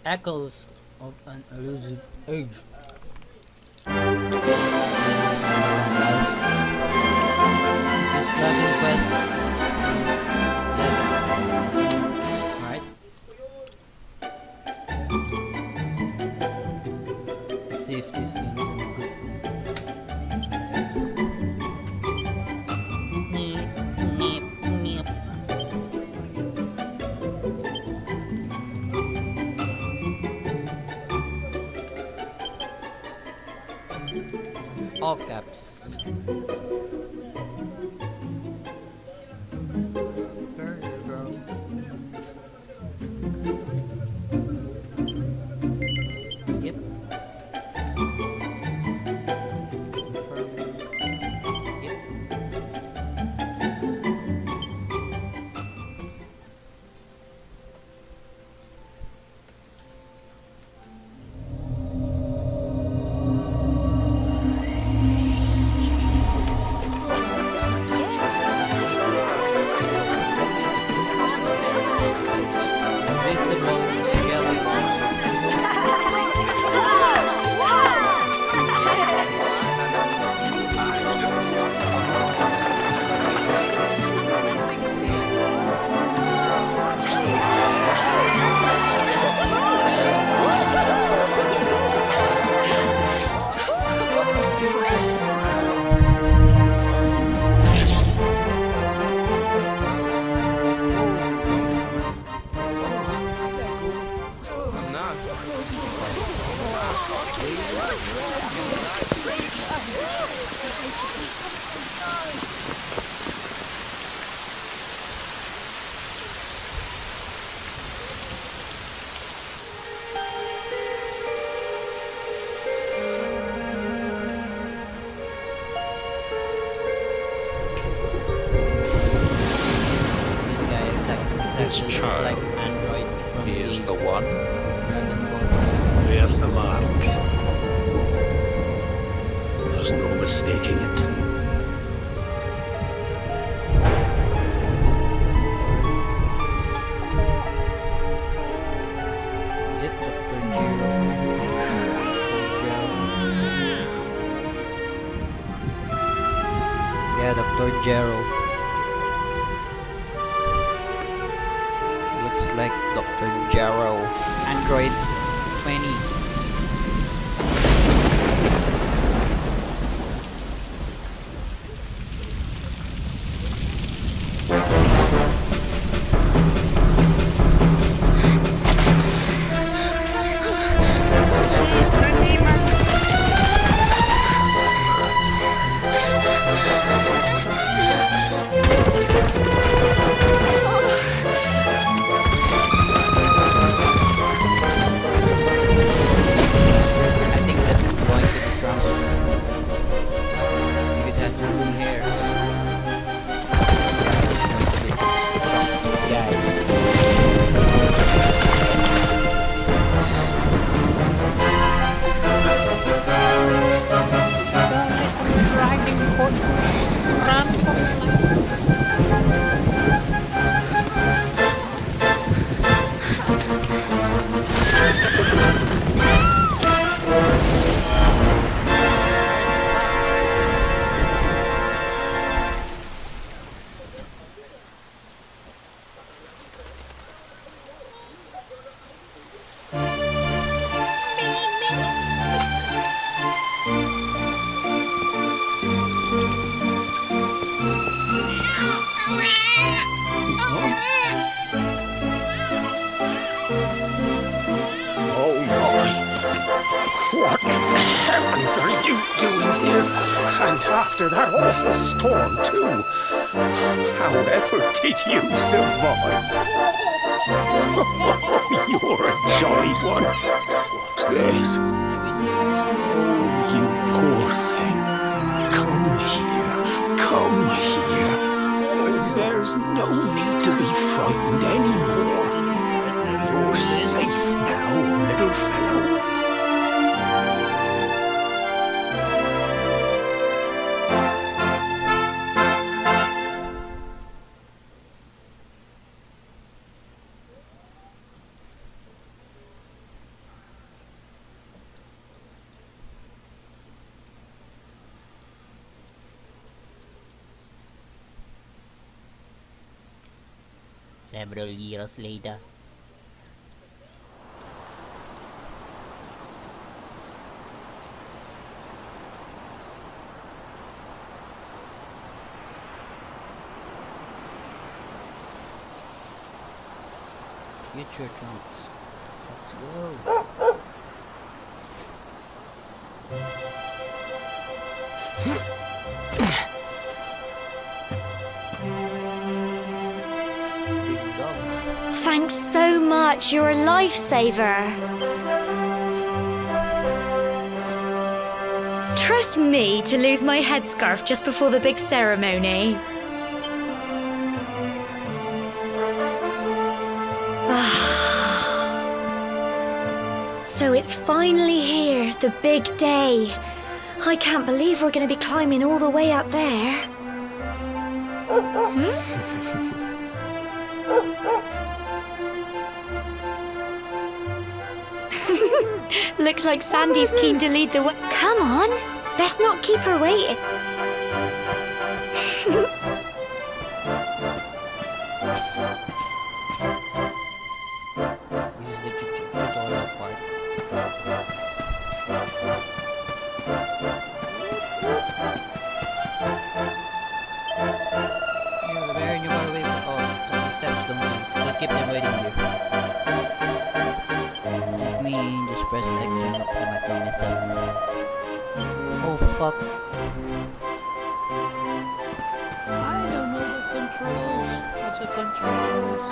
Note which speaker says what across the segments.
Speaker 1: Echoes of an elusive age. This is Dragon Quest 11. Alright. Let's see if this game is any good. Neep, neep, neep. All caps. Yep. Confirm. Yep. Invisible jelly. This guy exactly
Speaker 2: This
Speaker 1: looks
Speaker 2: child,
Speaker 1: like Android from
Speaker 2: he is
Speaker 1: the
Speaker 2: the one.
Speaker 1: Dragon Ball.
Speaker 3: There's the mark. There's no mistaking it.
Speaker 1: Is it Dr. Jero? Yeah, Dr. Jero. Looks like Dr. Jero. Android 20. I think that's going to the drums. If it has room here. Yeah.
Speaker 3: Oh my! What in heavens are you doing here? And after that awful storm, too. However did you survive? You're a jolly one. What's this? You poor thing. Come here. Come here. There's no need to be frightened anymore. You're safe now, little fellow.
Speaker 1: Several years later. Future trunks. Let's go. Big dog.
Speaker 2: Thanks so much. You're a lifesaver. Trust me to lose my headscarf just before the big ceremony. So it's finally here, the big day. I can't believe we're going to be climbing all the way up there. Looks like Sandy's keen to lead the way. Come on, best not keep her waiting.
Speaker 1: This is the tutorial part. The bear you far away from 20 steps, don't keep them waiting here. Let me just press X and up, I might not mess up. Oh fuck. I don't know the controls. What's the controls?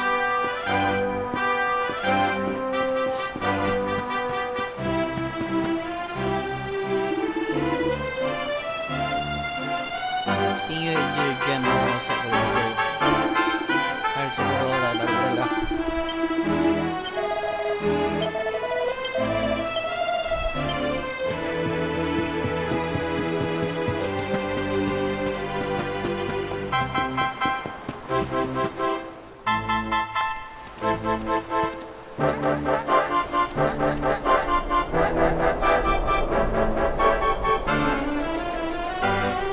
Speaker 1: See you in your gem sa ulo. Para sa ulo,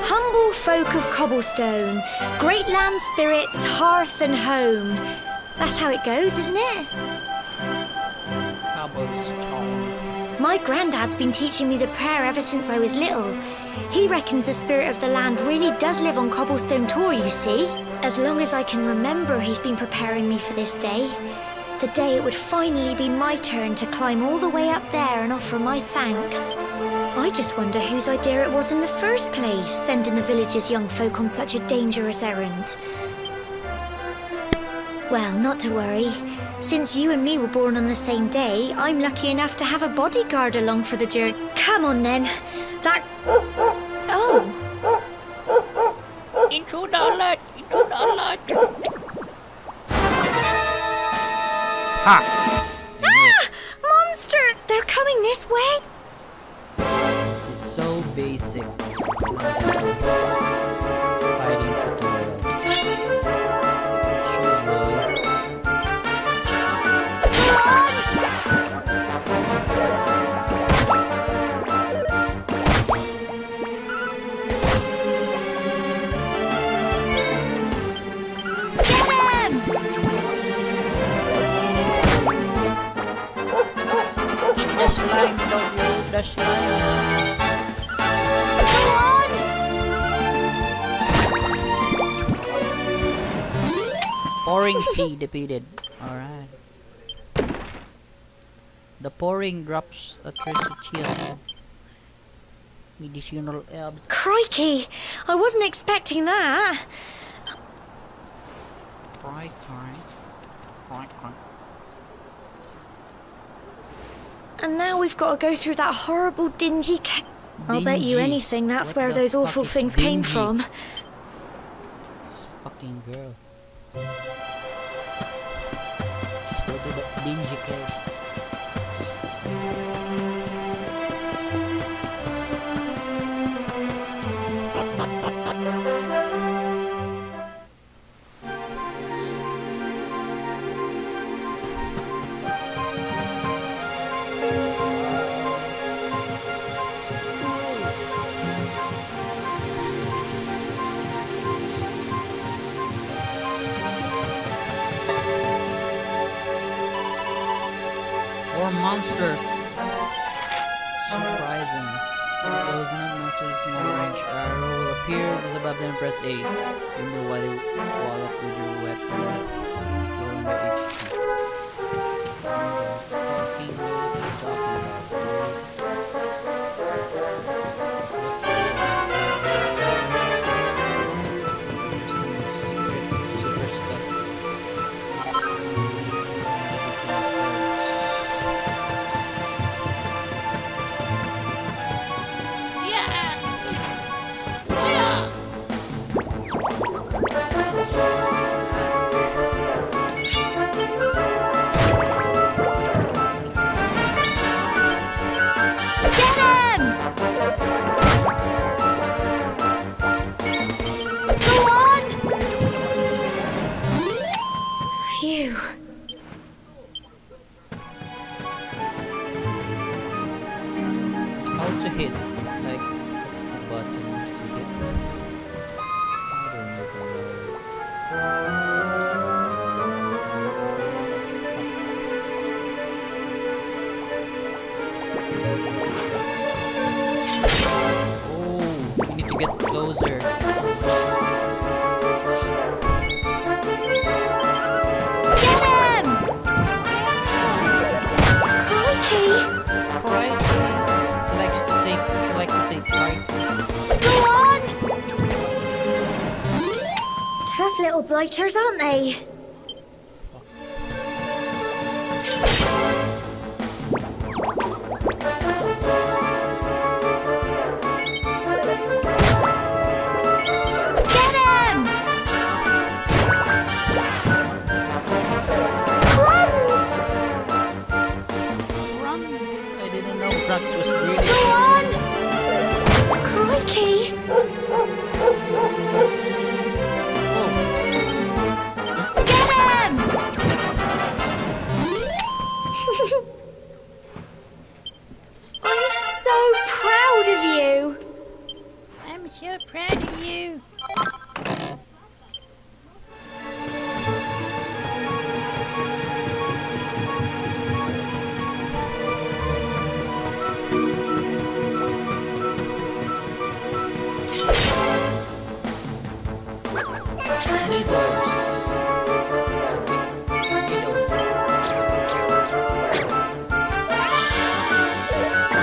Speaker 2: Humble folk of cobblestone, great land spirits, hearth and home. That's how it goes, isn't it?
Speaker 1: Cobblestone.
Speaker 2: My granddad's been teaching me the prayer ever since I was little. He reckons the spirit of the land really does live on Cobblestone Tor, you see. As long as I can remember, he's been preparing me for this day. The day it would finally be my turn to climb all the way up there and offer my thanks. I just wonder whose idea it was in the first place, sending the village's young folk on such a dangerous errand. Well, not to worry. Since you and me were born on the same day, I'm lucky enough to have a bodyguard along for the journey. Come on then. Oh.
Speaker 1: Intruder alert! Intruder alert! Ha!
Speaker 2: Monster! They're coming this way.
Speaker 1: This is so basic. Fighting tutorial. Choose roll. The slime, don't leave the slime. Pouring sea defeated. Alright. The pouring drops a treasure medicinal herbs.
Speaker 2: Crikey! I wasn't expecting that.
Speaker 1: Cry.
Speaker 2: And now we've got to go through that horrible dingy I'll bet you
Speaker 1: Dingy.
Speaker 2: anything that's
Speaker 1: What
Speaker 2: where
Speaker 1: the
Speaker 2: those
Speaker 1: fuck
Speaker 2: awful
Speaker 1: is
Speaker 2: things came
Speaker 1: dingy?
Speaker 2: from.
Speaker 1: This fucking girl. Let's go to the dingy cave. More monsters. Surprising. Close enough monsters small range arrow will appear just above them. Press A. You know why they wall up with your weapon. Lowering the HP. Fucking know what you're talking about, dude. What's there's some secret super stuff. Maybe some herbs.
Speaker 2: Phew.
Speaker 1: How to hit? Like, what's the button to hit? I don't know. Oh, you need to get closer.
Speaker 2: Get him! Crikey!
Speaker 1: Crikey. She likes to say crikey.
Speaker 2: Go on! Tough little blighters, aren't they? Get him! Crumbs!
Speaker 1: I didn't know Drax was British.
Speaker 2: Go on! Crikey!
Speaker 1: Oh,
Speaker 2: Get him! I'm so proud of you.
Speaker 4: I'm so proud of you.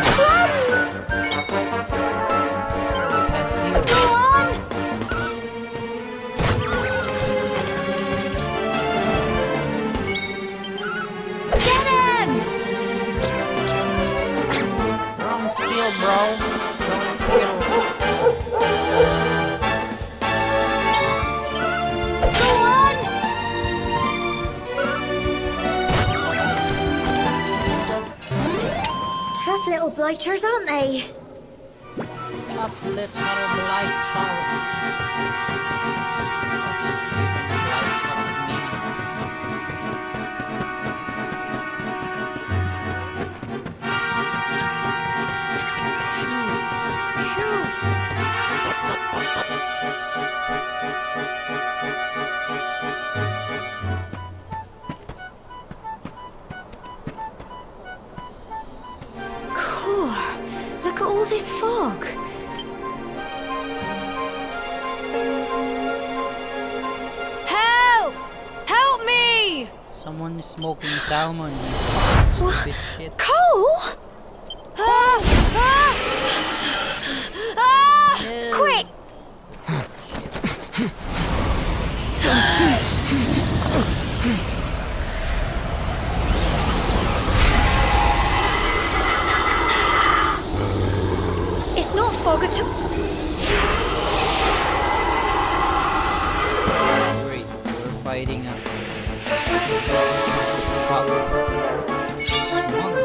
Speaker 2: Crumbs! Go on! Get him!
Speaker 1: Wrong skill, bro. Wrong skill.
Speaker 2: Go on! Tough little blighters, aren't they?
Speaker 1: Up little lighthouse. Lighthouse mean. Shoo.
Speaker 2: Cool. Look at all this fog.
Speaker 4: Help! Help me!
Speaker 1: Someone is smoking salmon.
Speaker 2: What?
Speaker 1: Stupid shit.
Speaker 2: Cole!
Speaker 4: Ah! Ah! Ah!
Speaker 1: Ew.
Speaker 2: Quick!
Speaker 1: Shit.
Speaker 2: It's not fog at all.
Speaker 1: Great, we're fighting a fog. Smog.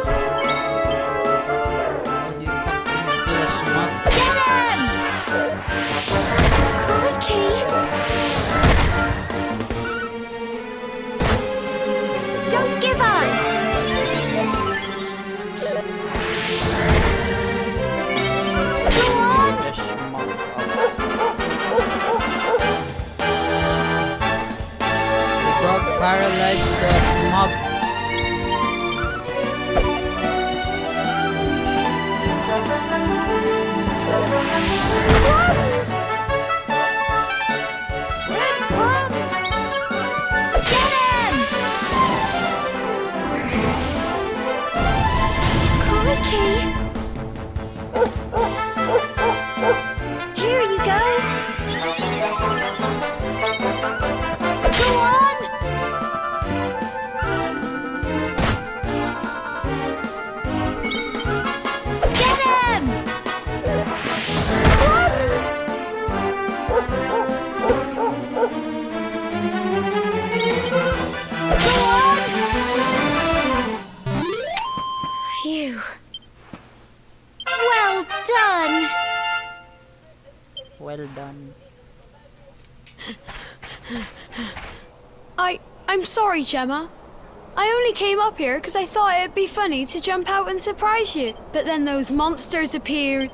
Speaker 1: How do you fucking kill a smog?
Speaker 2: Get him! Crikey! Don't give up! Go on!
Speaker 1: The smog. The dog paralyzed the smog.
Speaker 4: I'm sorry, Gemma. I only came up here because I thought it'd be funny to jump out and surprise you. But then those monsters appeared.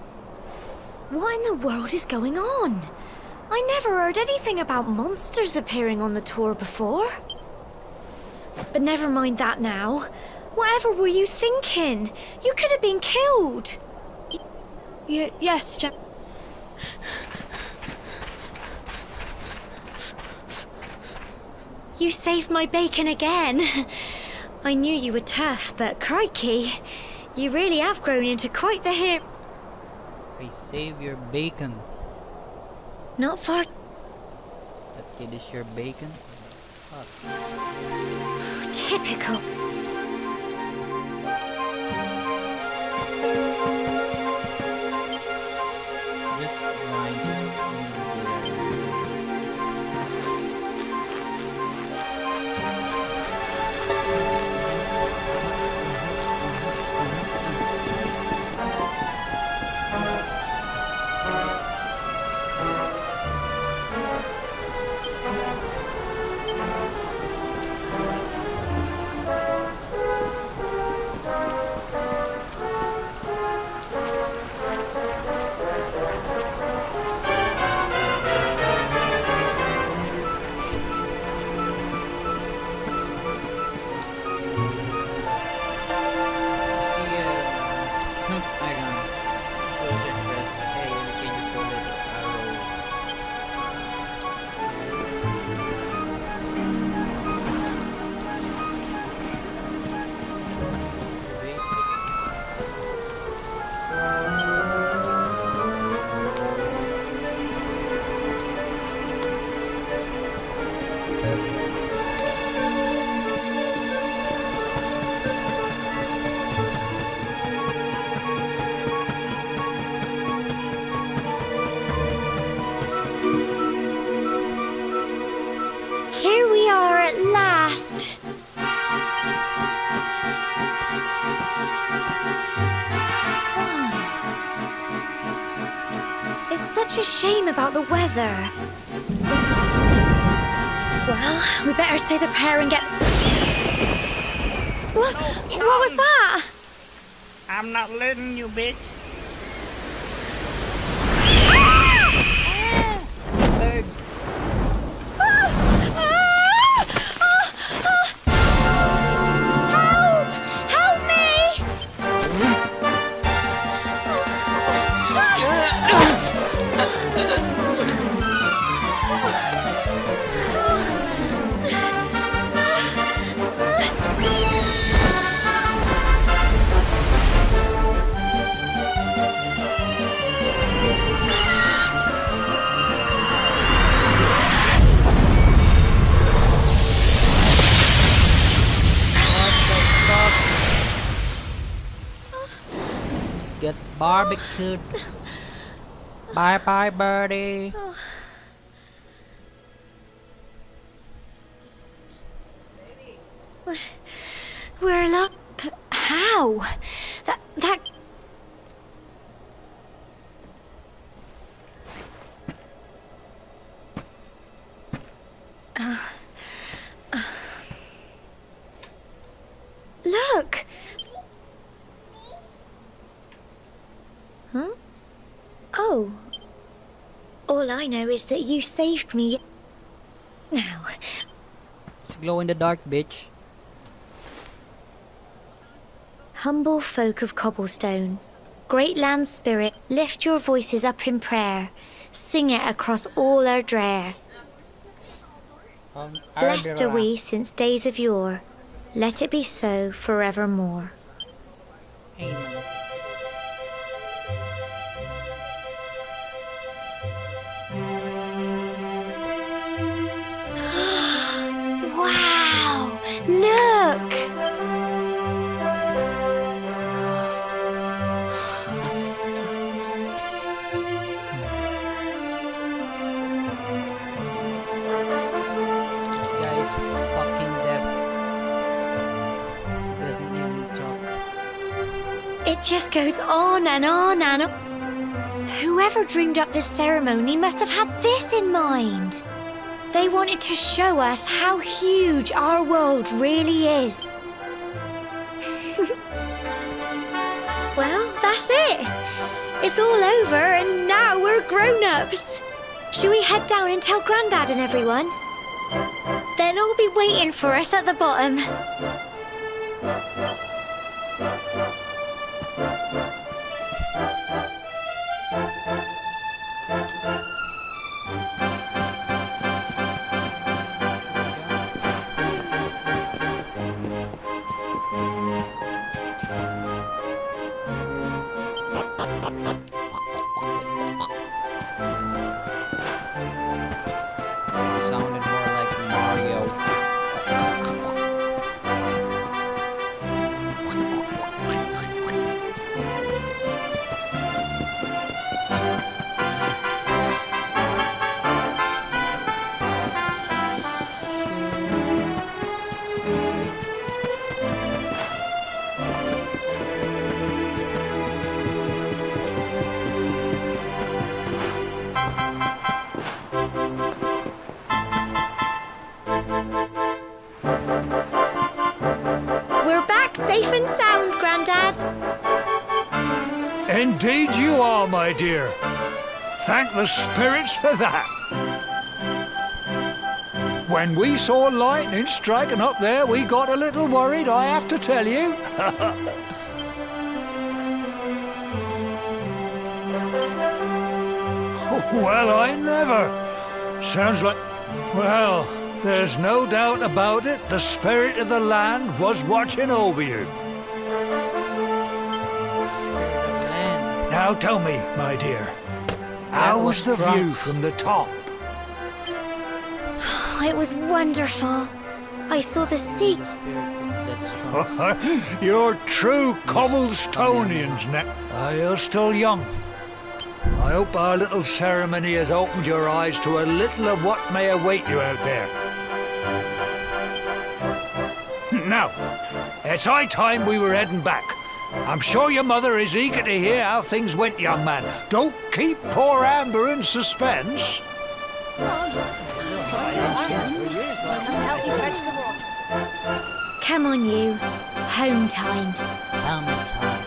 Speaker 2: What in the world is going on? I never heard anything about monsters appearing on the tour before. But never mind that now. Whatever were you thinking? You could have been killed.
Speaker 4: Yes, Gemma.
Speaker 2: You saved my bacon again. I knew you were tough, but crikey, you really have grown into quite the hero.
Speaker 1: I save your bacon.
Speaker 2: Not far.
Speaker 1: That kid is your bacon? Fuck.
Speaker 2: Typical.
Speaker 1: Just grinds.
Speaker 2: Here we are at last. It's such a shame about the weather. Well, we better say the prayer and get... What was that?
Speaker 5: I'm not letting you, bitch.
Speaker 1: Bird.
Speaker 2: Help! Help me!
Speaker 1: Get barbecued. Bye bye, birdie.
Speaker 2: We're locked. How? That. Look. Huh? Oh. All I know is that you saved me. Now,
Speaker 1: It's glow in the dark, bitch.
Speaker 2: humble folk of cobblestone, great land spirit, lift your voices up in prayer. Sing it across all our drear. Blessed are we since days of yore. Let it be so forevermore.
Speaker 1: Amen.
Speaker 2: Wow! Look!
Speaker 1: This guy is fucking deaf. Doesn't even talk.
Speaker 2: It just goes on and on and on. Whoever dreamed up this ceremony must have had this in mind. They wanted to show us how huge our world really is. Well, that's it. It's all over and now we're grown-ups. Shall we head down and tell Grandad and everyone? They'll all be waiting for us at the bottom.
Speaker 1: Sounded more like Mario.
Speaker 2: We're back safe and sound, Grandad.
Speaker 6: Indeed you are, my dear. Thank the spirits for that. When we saw lightning striking up there, we got a little worried, I have to tell you. Well, I never. Sounds like... Well, there's no doubt about it. The spirit of the land was watching over you.
Speaker 1: Spirit of the land.
Speaker 6: Now tell me, my dear, how was the view from the top?
Speaker 2: Oh, it was wonderful. I saw the sea.
Speaker 1: The spirit that's strong.
Speaker 6: You're true Cobblestonians, Ned. You're still young. I hope our little ceremony has opened your eyes to a little of what may await you out there. Now, it's high time we were heading back. I'm sure your mother is eager to hear how things went, young man. Don't keep poor Amber in suspense.
Speaker 2: Come on, you. Home time.
Speaker 1: Helmet time.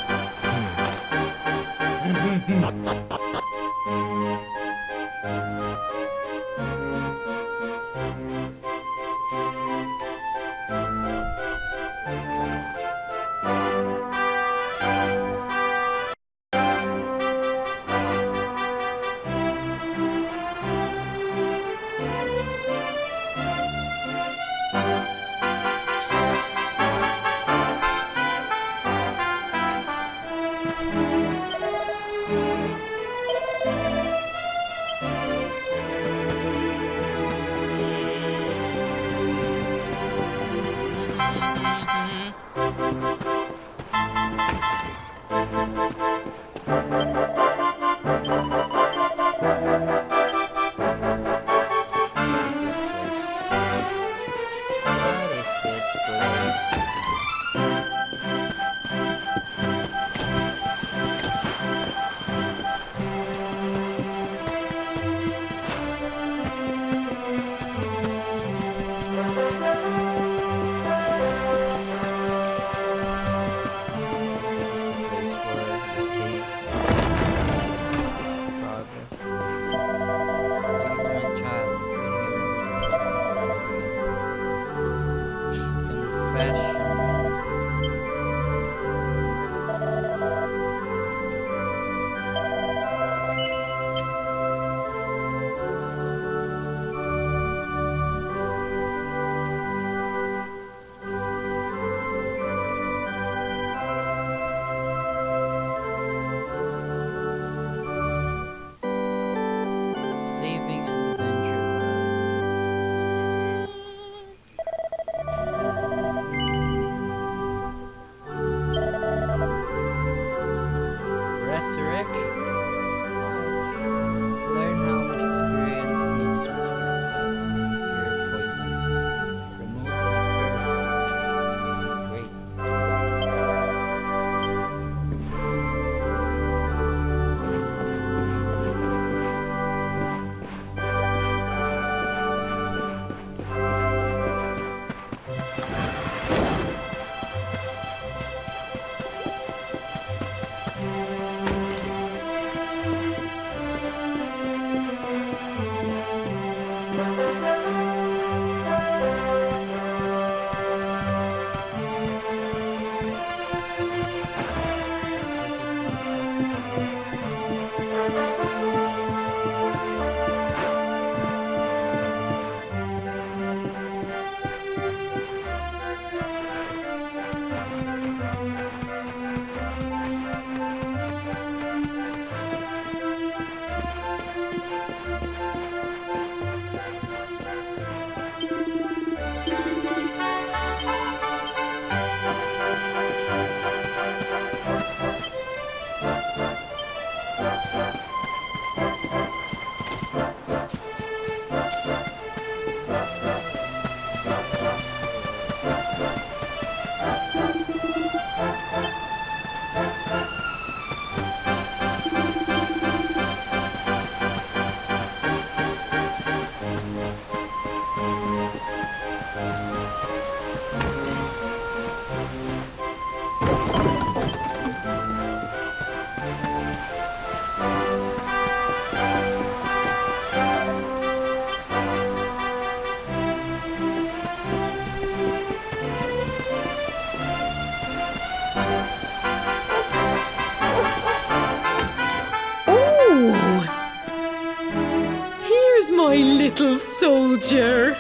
Speaker 7: little soldier.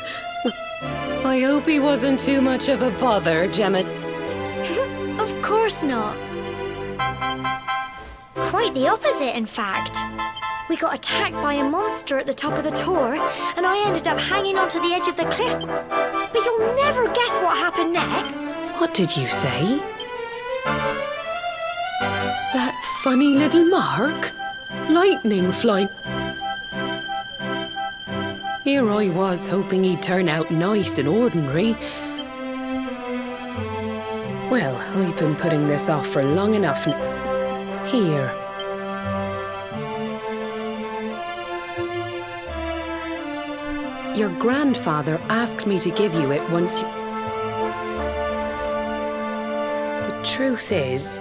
Speaker 7: I hope he wasn't too much of a bother, Gemma.
Speaker 2: Of course not. Quite the opposite, in fact. We got attacked by a monster at the top of the tor, and I ended up hanging onto the edge of the cliff. But you'll never guess what happened next.
Speaker 7: What did you say? That funny little mark? Lightning flying. Here I was hoping he'd turn out nice and ordinary. Well, I've been putting this off for long enough. Here. Your grandfather asked me to give you it once you... The truth is,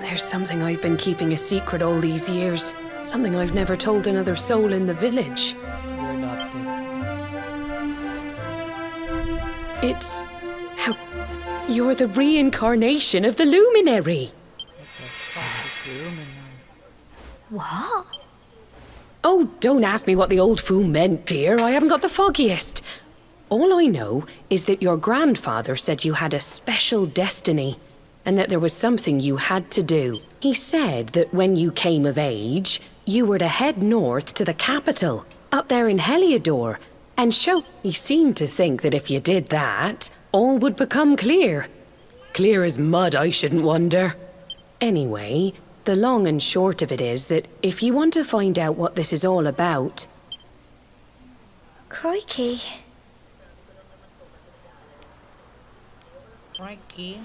Speaker 7: there's something I've been keeping a secret all these years. Something I've never told another soul in the village.
Speaker 1: You're adopted.
Speaker 7: It's how you're the reincarnation of the luminary.
Speaker 1: What the fuck is the room in now?
Speaker 2: What?
Speaker 7: Oh, don't ask me what the old fool meant, dear. I haven't got the foggiest. All I know is that your grandfather said you had a special destiny and that there was something you had to do. He said that when you came of age, you were to head north to the capital, up there in Heliodor, and show... He seemed to think that if you did that, all would become clear. Clear as mud, I shouldn't wonder. Anyway, the long and short of it is that if you want to find out what this is all about...
Speaker 2: Crikey.
Speaker 1: Crikey.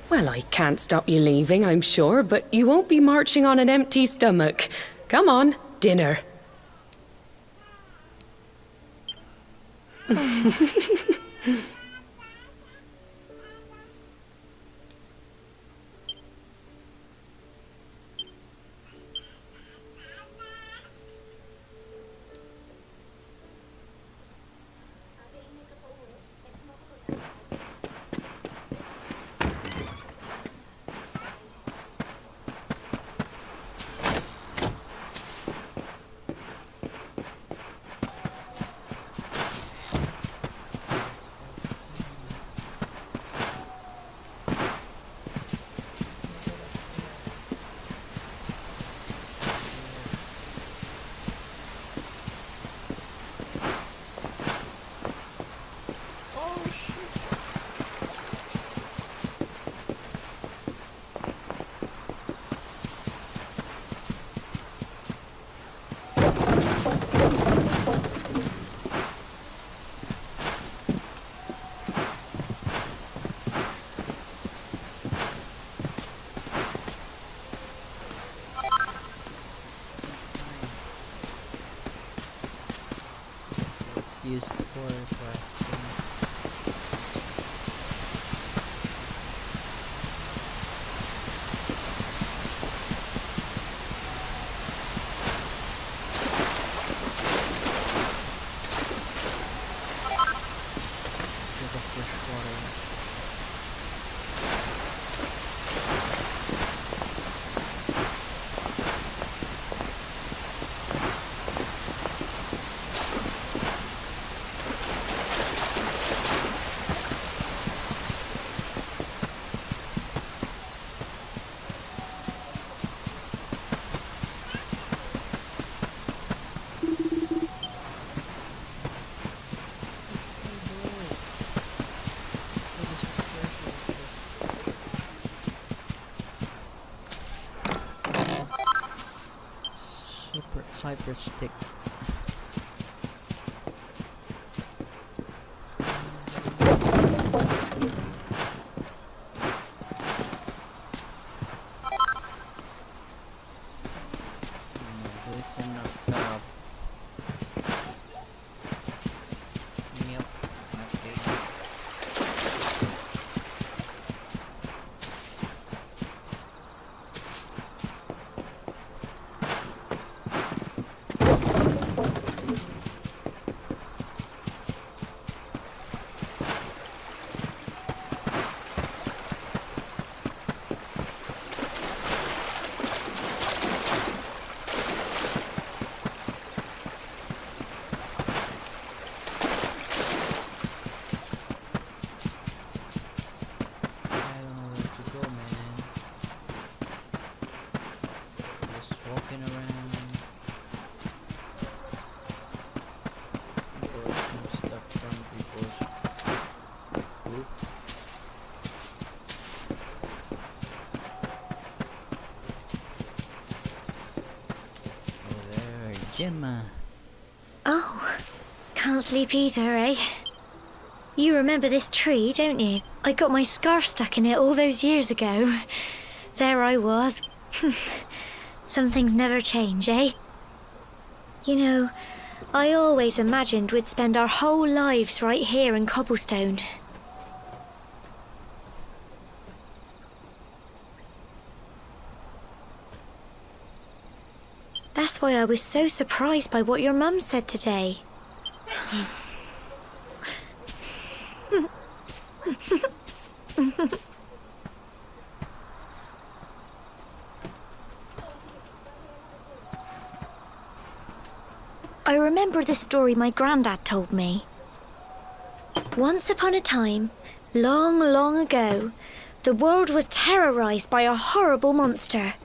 Speaker 7: Well, I can't stop you leaving, I'm sure, but you won't be marching on an empty stomach. Come on, dinner.
Speaker 1: It's used for crafting. Fresh water. Cypress stick. There's enough yep, okay. Gemma.
Speaker 2: Oh, can't sleep either, eh? You remember this tree, don't you? I got my scarf stuck in it all those years ago. There I was. Some things never change, eh? You know, I always imagined we'd spend our whole lives right here in Cobblestone. That's why I was so surprised by what your mum said today. I remember the story my granddad told me. Once upon a time, long, long ago, the world was terrorized by a horrible monster.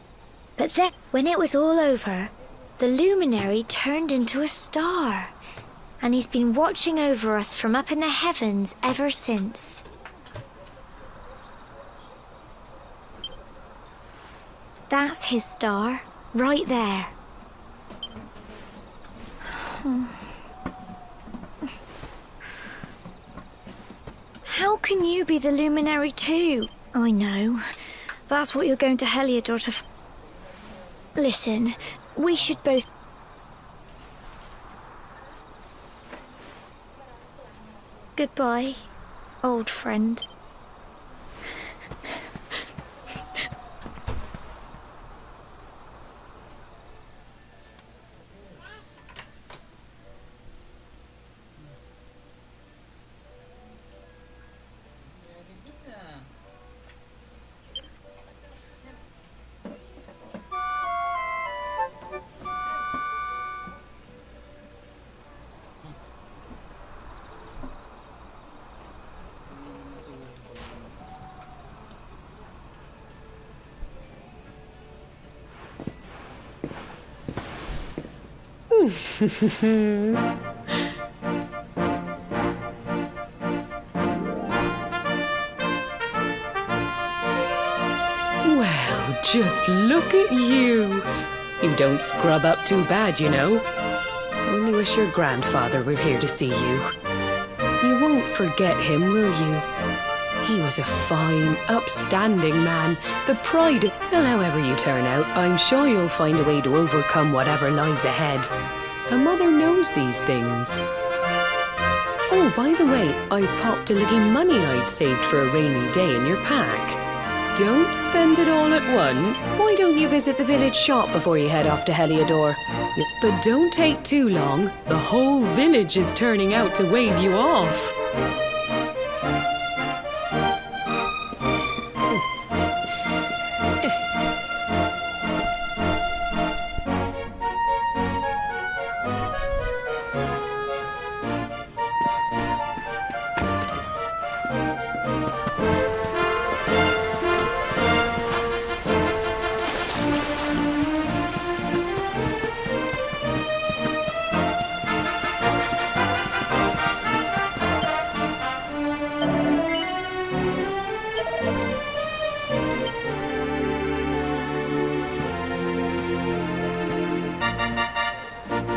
Speaker 2: But then, when it was all over, the luminary turned into a star. And he's been watching over us from up in the heavens ever since. That's his star, right there. How can you be the luminary too? I know. That's what you're going to Heliodor to Listen, we should both... Goodbye, old friend.
Speaker 7: Well, just look at you. You don't scrub up too bad, you know. Only wish your grandfather were here to see you. You won't forget him, will you? He was a fine, upstanding man, the pride. Well, however you turn out, I'm sure you'll find a way to overcome whatever lies ahead. A mother knows these things. Oh, by the way, I've popped a little money I'd saved for a rainy day in your pack. Don't spend it all at once. Why don't you visit the village shop before you head off to Heliodor? But don't take too long. The whole village is turning out to wave you off.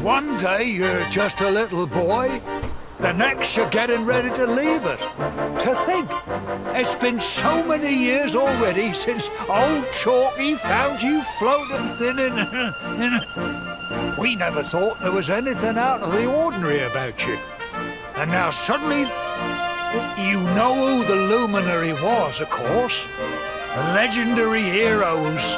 Speaker 6: One day you're just a little boy, the next you're getting ready to leave it. To think, it's been so many years already since old Chalky found you floating in. We never thought there was anything out of the ordinary about you. And now suddenly, you know who the luminary was, of course. A legendary heroes.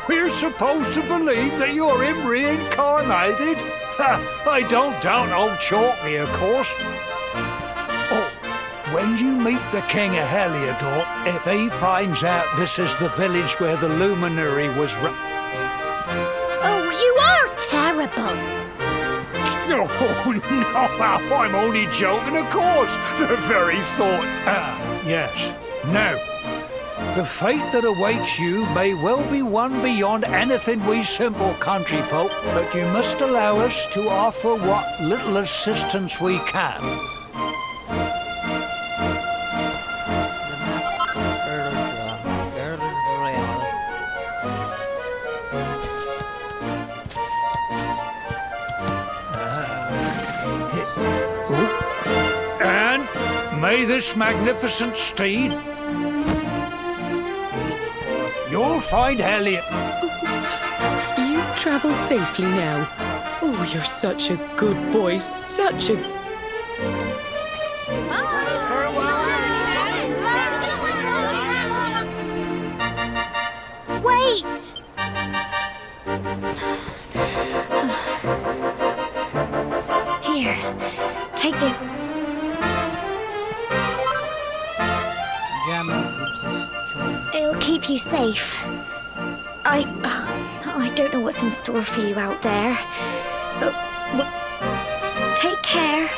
Speaker 6: We're supposed to believe that you're him reincarnated? I don't doubt old Chalky, of course. Oh, when you meet the King of Heliodor, if he finds out this is the village where the luminary was...
Speaker 2: Oh, you are terrible!
Speaker 6: Oh, no, I'm only joking, of course. The very thought... yes. Now, the fate that awaits you may well be one beyond anything we simple country folk, but you must allow us to offer what little assistance we can. may this magnificent steed... You'll find Elliot.
Speaker 7: You travel safely now. Oh, you're such a good boy, such a...
Speaker 2: Wait! Here, take this.
Speaker 1: Jamming gives us joy.
Speaker 2: It'll keep you safe. I don't know what's in store for you out there, but take care.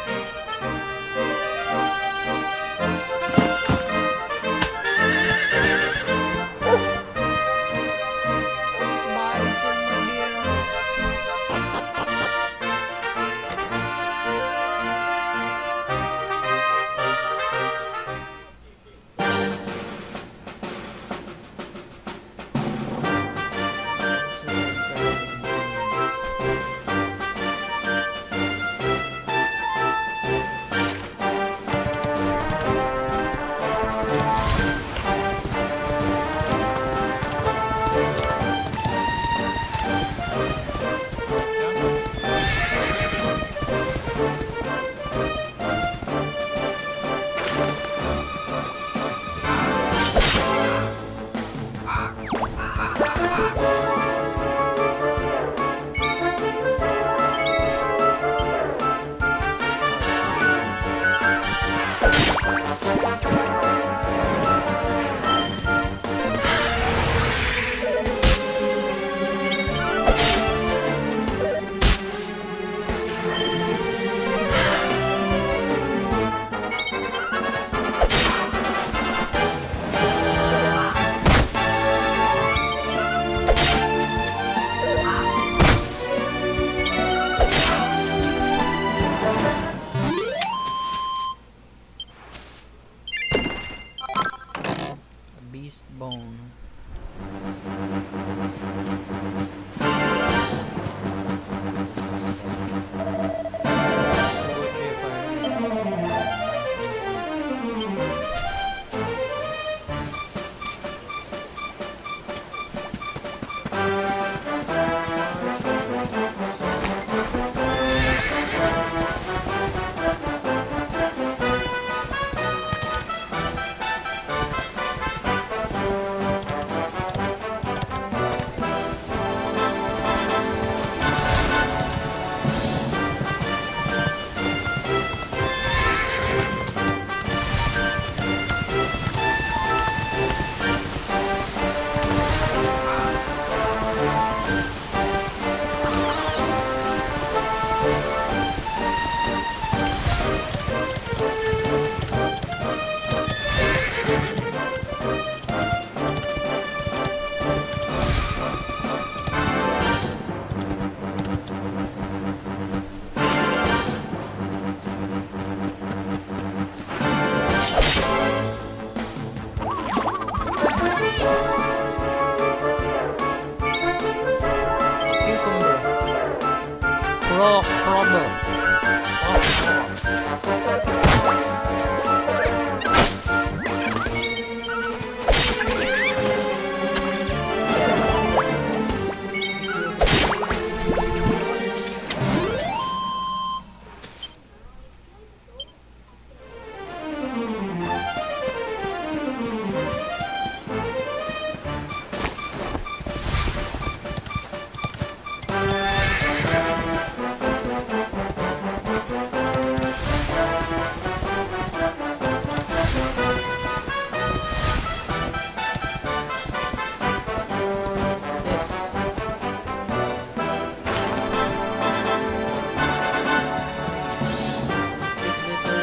Speaker 1: Beast bone.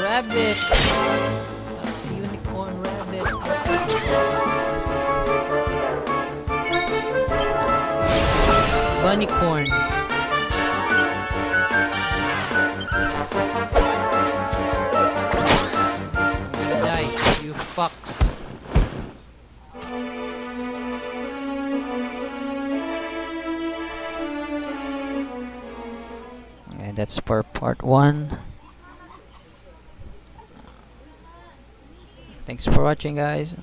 Speaker 1: Rabbit. A unicorn rabbit. Bunny corn. I'm gonna die, you fucks. And that's for part 1. Thanks for watching, guys.